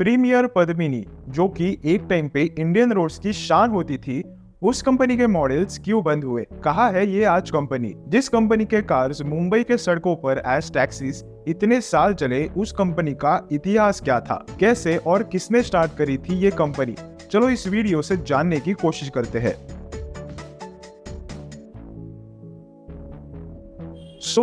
Premiere Padmini, जो कि एक टाइम पे इंडियन रोड्स की शान होती थी, उस कंपनी के मॉडल्स क्यों बंद हुए? कहाँ है ये आज कंपनी? जिस कंपनी के कार्स मुंबई के सड़कों पर एज टैक्सीज इतने साल चले, उस कंपनी का इतिहास क्या था? कैसे और किसने स्टार्ट करी थी ये कंपनी? चलो इस वीडियो से जानने की कोशिश करते हैं।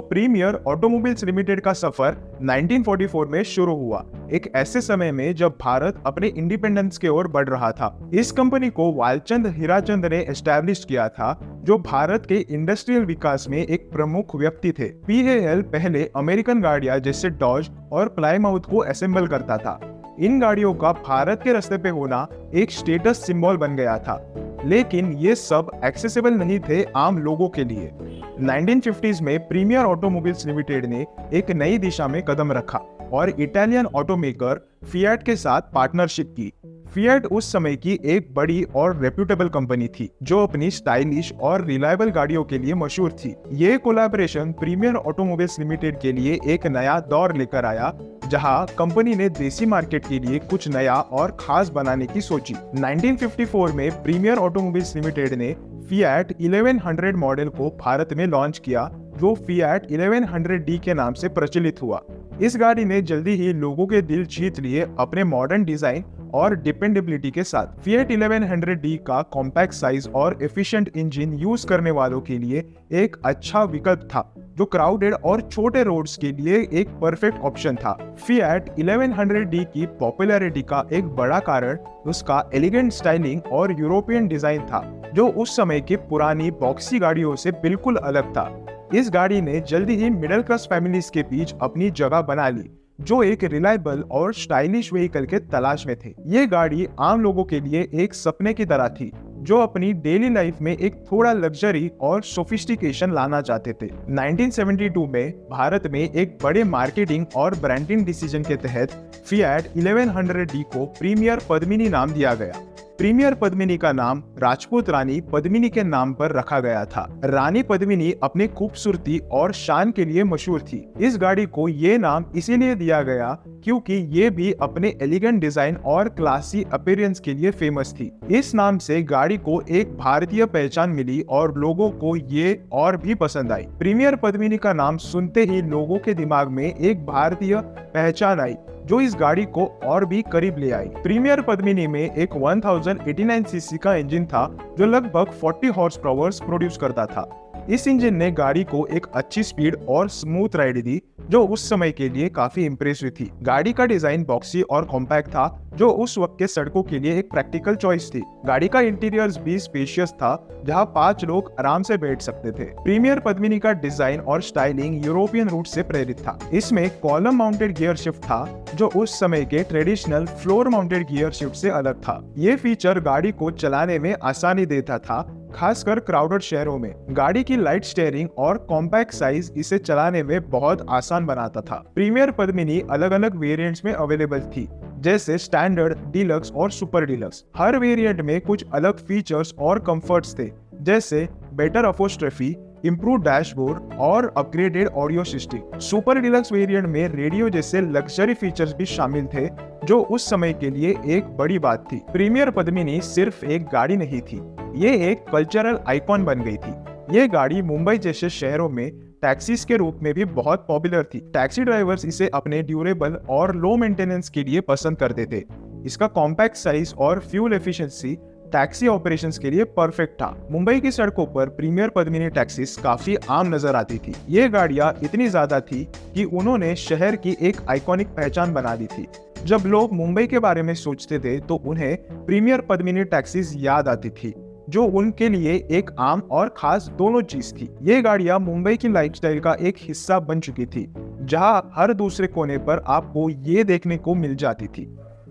प्रीमियर ऑटोमोबाइल्स लिमिटेड का सफर 1944 में शुरू हुआ, एक ऐसे समय में जब भारत अपने इंडिपेंडेंस की ओर बढ़ रहा था। इस कंपनी को वालचंद हीराचंद ने एस्टैब्लिश किया था, जो भारत के इंडस्ट्रियल विकास में एक प्रमुख व्यक्ति थे। PAL पहले अमेरिकन गाड़ियां जैसे डॉज और प्लाईमाउथ को असेंबल करता था। इन गाड़ियों का भारत के रास्ते पे होना एक स्टेटस सिंबल बन गया था, लेकिन ये सब एक्सेसिबल नहीं थे आम लोगों के लिए। 1950s में प्रीमियर ऑटोमोबाइल्स लिमिटेड ने एक नई दिशा में कदम रखा और इटालियन ऑटोमेकर फिएट के साथ पार्टनरशिप की। फिएट उस समय की एक बड़ी और रेप्यूटेबल कंपनी थी, जो अपनी स्टाइलिश और रिलायबल गाड़ियों के लिए मशहूर थी। ये कोलैबोरेशन प्रीमियर ऑटोमोबाइल्स लिमिटेड के लिए एक नया दौर लेकर आया, जहां कंपनी ने देसी मार्केट के लिए कुछ नया और खास बनाने की सोची। 1954 में प्रीमियर ऑटोमोबाइल्स लिमिटेड ने फिएट 1100 मॉडल को भारत में लॉन्च किया, जो फिएट 1100D के नाम से प्रचलित हुआ। इस गाड़ी ने जल्दी ही लोगों के दिल जीत लिए अपने मॉडर्न डिजाइन और डिपेंडेबिलिटी के साथ। फिएट 1100D का कॉम्पैक्ट साइज और एफिशिएंट इंजन यूज करने वालों के लिए एक अच्छा विकल्प था, जो क्राउडेड और छोटे रोड्स के लिए एक परफेक्ट ऑप्शन था। फिएट 1100D की पॉपुलैरिटी का एक बड़ा कारण उसका एलिगेंट स्टाइलिंग और यूरोपियन डिजाइन था, जो उस समय की पुरानी बॉक्सी गाड़ियों से बिल्कुल अलग था। इस गाड़ी ने जल्दी ही मिडिल क्लास फैमिलीज के बीच अपनी जगह बना ली, जो एक रिलायबल और स्टाइलिश व्हीकल के तलाश में थे। ये गाड़ी आम लोगों के लिए एक सपने की तरह थी, जो अपनी डेली लाइफ में एक थोड़ा लग्जरी और सोफिस्टिकेशन लाना चाहते थे। 1972 में भारत में एक बड़े मार्केटिंग और ब्रांडिंग डिसीजन के तहत फिएट 1100D को प्रीमियर पद्मिनी नाम दिया गया। प्रीमियर पद्मिनी का नाम राजपूत रानी पद्मिनी के नाम पर रखा गया था। रानी पद्मिनी अपनी खूबसूरती और शान के लिए मशहूर थी। इस गाड़ी को ये नाम इसीलिए दिया गया क्योंकि ये भी अपने एलिगेंट डिजाइन और क्लासी अपीयरेंस के लिए फेमस थी। इस नाम से गाड़ी को एक भारतीय पहचान मिली और लोगों को ये और भी पसंद आई। प्रीमियर पद्मिनी का नाम सुनते ही लोगों के दिमाग में एक भारतीय पहचान आई, जो इस गाड़ी को और भी करीब ले आई। प्रीमियर पद्मिनी में एक 1089cc का इंजन था, जो लगभग 40 हॉर्स पावर प्रोड्यूस करता था। इस इंजन ने गाड़ी को एक अच्छी स्पीड और स्मूथ राइड दी, जो उस समय के लिए काफी इंप्रेसिव थी। गाड़ी का डिजाइन बॉक्सी और कॉम्पैक्ट था, जो उस वक्त के सड़कों के लिए एक प्रैक्टिकल चॉइस थी। गाड़ी का इंटीरियर्स भी स्पेशियस था, जहां 5 लोग आराम से बैठ सकते थे। प्रीमियर पद्मिनी का डिजाइन और स्टाइलिंग यूरोपियन रूट से प्रेरित था। इसमें कॉलम माउंटेड गियर शिफ्ट था, जो उस समय के traditional floor mounted gear shift से अलग था। ये फीचर गाड़ी को चलाने में आसानी देता था, खासकर क्राउडेड शहरों में। गाड़ी की लाइट स्टीयरिंग और कॉम्पैक्ट साइज इसे चलाने में बहुत आसान बनाता था। प्रीमियर पद्मिनी अलग अलग वेरिएंट्स में अवेलेबल थी, जैसे स्टैंडर्ड, डीलक्स और सुपर डीलक्स। हर वेरिएंट में कुछ अलग फीचर्स और कंफर्ट्स थे, जैसे बेटर अपहोस्ट्रफी, इम्प्रूव डैशबोर्ड और upgraded audio system. Super deluxe variant में रेडियो जैसे लग्जरी फीचर्स भी शामिल थे, जो उस समय के लिए एक बड़ी बात थी। प्रीमियर पद्मिनी सिर्फ एक गाड़ी नहीं थी, ये एक कल्चरल आइकॉन बन गई थी। ये गाड़ी मुंबई जैसे शहरों में टैक्सीज के रूप में भी बहुत पॉपुलर थी। टैक्सी ड्राइवर्स इसे अपने ड्यूरेबल और लो मेंटेनेंस के लिए पसंद करते थे। इसका कॉम्पैक्ट साइज और फ्यूल एफिशिएंसी टैक्सी ऑपरेशंस के लिए परफेक्ट था। मुंबई की सड़कों पर प्रीमियर पद्मिनी टैक्सीज काफी आम नजर आती थी। ये गाड़ियां इतनी ज्यादा थी कि उन्होंने शहर की एक आइकॉनिक पहचान बना दी थी। जब लोग मुंबई के बारे में सोचते थे, तो उन्हें प्रीमियर पद्मिनी टैक्सीज याद आती थी, जो उनके लिए एक आम और खास दोनों चीज थी। ये गाड़ियां मुंबई की लाइफस्टाइल का एक हिस्सा बन चुकी थी, जहां हर दूसरे कोने पर आपको ये देखने को मिल जाती थी।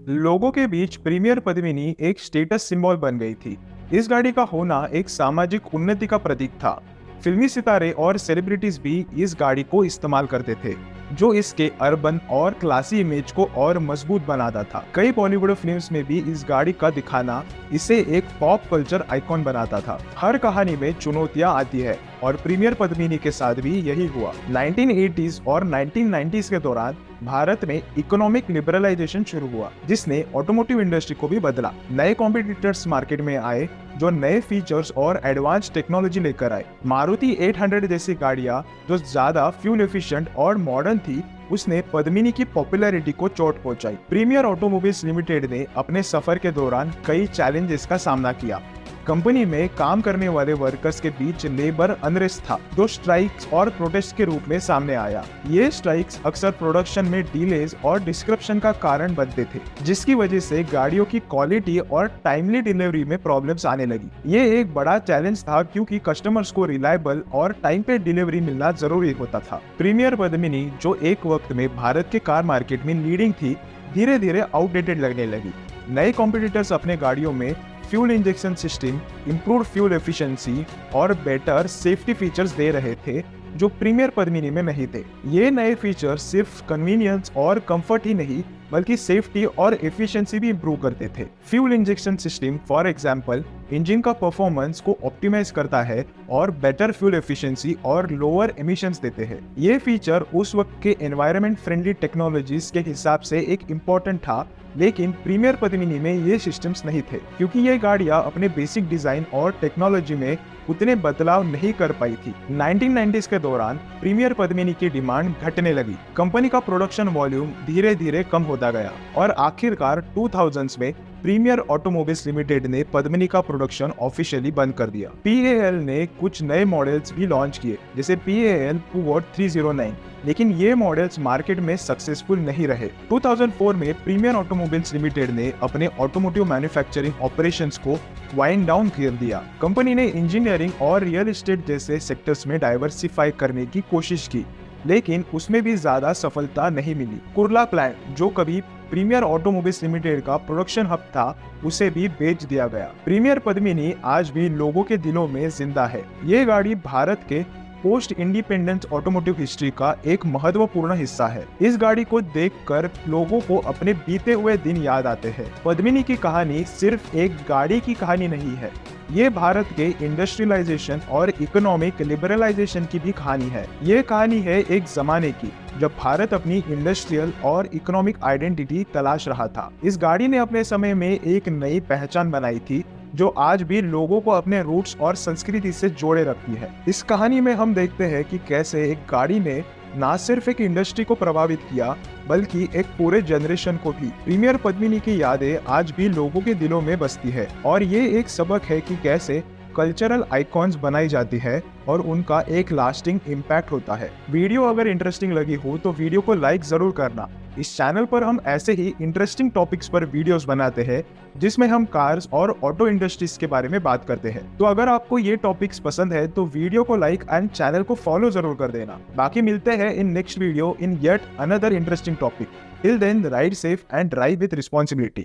लोगों के बीच प्रीमियर पद्मिनी एक स्टेटस सिंबल बन गई थी। इस गाड़ी का होना एक सामाजिक उन्नति का प्रतीक था। फिल्मी सितारे और सेलिब्रिटीज भी इस गाड़ी को इस्तेमाल करते थे। जो इसके अर्बन और क्लासी इमेज को और मजबूत बनाता था। कई बॉलीवुड फिल्म्स में भी इस गाड़ी का दिखाना इसे एक पॉप कल्चर आइकॉन बनाता था। हर कहानी में चुनौतियां आती है और प्रीमियर पद्मिनी के साथ भी यही हुआ। 1980s और 1990s के दौरान भारत में इकोनॉमिक लिबरलाइजेशन शुरू हुआ, जिसने ऑटोमोटिव इंडस्ट्री को भी बदला। नए कॉम्पिटिटर्स मार्केट में आए जो नए फीचर्स और एडवांस टेक्नोलॉजी लेकर आए। मारुति 800 जैसी गाड़ियां जो ज्यादा फ्यूल एफिशिएंट और मॉडर्न थी, उसने पद्मिनी की पॉपुलैरिटी को चोट पहुंचाई। प्रीमियर ऑटोमोबाइल्स लिमिटेड ने अपने सफर के दौरान कई चैलेंजेस का सामना किया। कंपनी में काम करने वाले वर्कर्स के बीच लेबर अनरेस्ट था, जो स्ट्राइक्स और प्रोटेस्ट के रूप में सामने आया। ये स्ट्राइक्स अक्सर प्रोडक्शन में डिलेज और डिस्क्रप्शन का कारण बनते थे, जिसकी वजह से गाड़ियों की क्वालिटी और टाइमली डिलीवरी में प्रॉब्लम्स आने लगी। ये एक बड़ा चैलेंज था क्योंकि कस्टमर्स को रिलायबल और टाइम पे डिलीवरी मिलना जरूरी होता था। प्रीमियर पद्मिनी, जो एक वक्त में भारत के कार मार्केट में लीडिंग थी, धीरे धीरे आउटडेटेड लगने लगी। नए कॉम्पिटिटर्स अपने गाड़ियों में fuel injection system, improved fuel efficiency और बेटर सेफ्टी फीचर्स दे रहे थे, जो प्रीमियर पद्मिनी में नहीं थे। ये नए फीचर्स सिर्फ कन्वीनियंस और कंफर्ट ही नहीं, बल्कि सेफ्टी और एफिशिएंसी भी इंप्रूव करते थे। Fuel injection system for example engine का परफॉर्मेंस को ऑप्टिमाइज करता है और बेटर फ्यूल एफिशिएंसी और लोअर एमिशंस देते हैं। ये फीचर उस वक्त के एनवायरनमेंट फ्रेंडली टेक्नोलॉजीज के हिसाब से एक इम्पोर्टेंट था, लेकिन प्रीमियर पद्मिनी में ये सिस्टम्स नहीं थे क्योंकि ये गाड़ियां अपने बेसिक डिजाइन और टेक्नोलॉजी में उतने बदलाव नहीं कर पाई थी। 1990s के दौरान प्रीमियर पद्मिनी की डिमांड घटने लगी। कंपनी का प्रोडक्शन वॉल्यूम धीरे धीरे कम होता गया और आखिरकार 2000s में प्रीमियर ऑटोमोबाइल्स लिमिटेड ने पद्मिनी का प्रोडक्शन ऑफिशियली बंद कर दिया। PAL ने कुछ नए मॉडल्स भी लॉन्च किए, जैसे PAL Peugeot 309, लेकिन ये मॉडल्स मार्केट में सक्सेसफुल नहीं रहे। 2004 में प्रीमियर ऑटोमोबाइल्स लिमिटेड ने अपने ऑटोमोटिव मैन्युफैक्चरिंग ऑपरेशंस को वाइंड डाउन कर दिया। कंपनी ने इंजीनियरिंग और रियल एस्टेट जैसे सेक्टर्स में डाइवर्सिफाई करने की कोशिश की, लेकिन उसमें भी ज्यादा सफलता नहीं मिली। कुर्ला प्लांट, जो कभी प्रीमियर ऑटोमोबाइल्स लिमिटेड का प्रोडक्शन हब था, उसे भी बेच दिया गया। प्रीमियर पद्मिनी आज भी लोगों के दिलों में जिंदा है। ये गाड़ी भारत के पोस्ट इंडिपेंडेंस ऑटोमोटिव हिस्ट्री का एक महत्वपूर्ण हिस्सा है। इस गाड़ी को देखकर लोगों को अपने बीते हुए दिन याद आते हैं। पद्मिनी की कहानी सिर्फ एक गाड़ी की कहानी नहीं है, ये भारत के इंडस्ट्रियलाइजेशन और इकोनॉमिक लिबरलाइजेशन की भी कहानी है। ये कहानी है एक जमाने की जब भारत अपनी इंडस्ट्रियल और इकोनॉमिक आइडेंटिटी तलाश रहा था। इस गाड़ी ने अपने समय में एक नई पहचान बनाई थी, जो आज भी लोगों को अपने रूट्स और संस्कृति से जोड़े रखती है। इस कहानी में हम देखते हैं कि कैसे एक गाड़ी ने न सिर्फ एक इंडस्ट्री को प्रभावित किया, बल्कि एक पूरे जनरेशन को भी। प्रीमियर पद्मिनी की यादें आज भी लोगों के दिलों में बसती है और ये एक सबक है कि कैसे कल्चरल आइकॉन्स बनाई जाती है और उनका एक लास्टिंग इम्पैक्ट होता है। वीडियो अगर इंटरेस्टिंग लगी हो तो वीडियो को लाइक जरूर करना। इस चैनल पर हम ऐसे ही इंटरेस्टिंग टॉपिक्स पर वीडियोस बनाते हैं, जिसमें हम कार्स और ऑटो इंडस्ट्रीज के बारे में बात करते हैं। तो अगर आपको ये टॉपिक्स पसंद है तो वीडियो को लाइक एंड चैनल को फॉलो जरूर कर देना। बाकी मिलते हैं in next video in yet another interesting topic. Till then, ride safe and drive with responsibility.